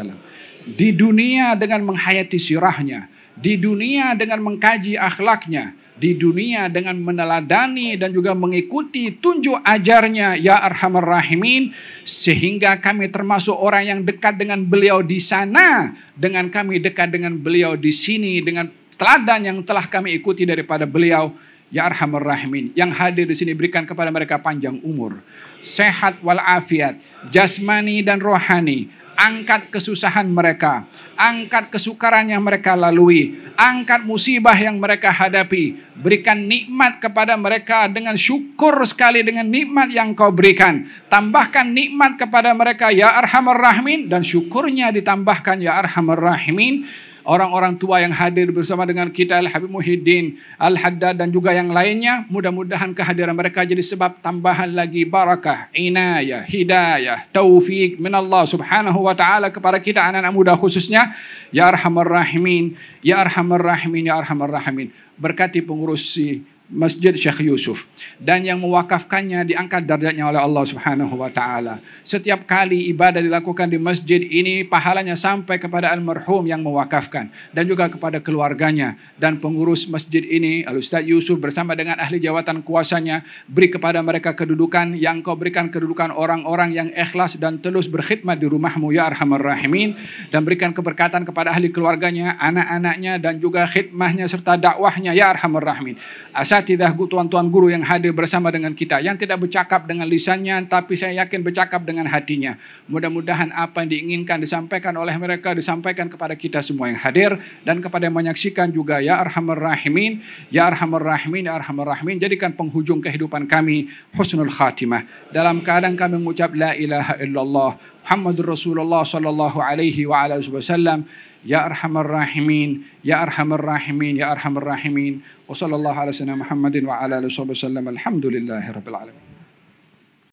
Di dunia dengan menghayati sirahnya, di dunia dengan mengkaji akhlaknya, di dunia dengan meneladani dan juga mengikuti tunjuk ajarnya ya Arhamar Rahimin, sehingga kami termasuk orang yang dekat dengan beliau di sana, dengan kami dekat dengan beliau di sini, dengan teladan yang telah kami ikuti daripada beliau ya Arhamar Rahimin. Yang hadir di sini berikan kepada mereka panjang umur, sehat walafiat, jasmani dan rohani. Angkat kesusahan mereka, angkat kesukaran yang mereka lalui, angkat musibah yang mereka hadapi. Berikan nikmat kepada mereka dengan syukur sekali dengan nikmat yang kau berikan. Tambahkan nikmat kepada mereka ya Arhamar Rahimin, dan syukurnya ditambahkan ya Arhamar Rahimin. Orang-orang tua yang hadir bersama dengan kita, Al-Habib Muhyiddin, Al-Haddad dan juga yang lainnya, mudah-mudahan kehadiran mereka jadi sebab tambahan lagi barakah, inayah, hidayah, taufik min Allah subhanahu wa ta'ala kepada kita anak-anak muda khususnya ya Arhamar Rahimin, ya Arhamar Rahimin, ya Arhamar Rahimin. Berkati pengurus Masjid Syekh Yusuf dan yang mewakafkannya diangkat darjatnya oleh Allah Subhanahu wa taala. Setiap kali ibadah dilakukan di masjid ini pahalanya sampai kepada almarhum yang mewakafkan dan juga kepada keluarganya dan pengurus masjid ini Al-Ustaz Yusuf bersama dengan ahli jawatan kuasanya. Beri kepada mereka kedudukan yang kau berikan, kedudukan orang-orang yang ikhlas dan terus berkhidmat di rumahmu ya Arhamar Rahimin, dan berikan keberkatan kepada ahli keluarganya, anak-anaknya dan juga khidmahnya serta dakwahnya ya Arhamar Rahimin. Asatidah, tuan-tuan guru yang hadir bersama dengan kita, yang tidak bercakap dengan lisannya tapi saya yakin bercakap dengan hatinya. Mudah-mudahan apa yang diinginkan disampaikan oleh mereka disampaikan kepada kita semua yang hadir dan kepada yang menyaksikan juga ya Arhamar Rahimin, ya Arhamar Rahimin, ya Arhamar Rahimin. Jadikan penghujung kehidupan kami husnul khatimah dalam keadaan kami mengucap la ilaha illallah Muhammadur Rasulullah sallallahu alaihi wa ala wasallam. Ya Arhamar Rahimin, ya Arhamar Rahimin, ya Arhamar Rahimin. Wa sallallahu ala sayyidina Muhammadin wa ala alihi wasallam. Alhamdulillahirabbil alamin.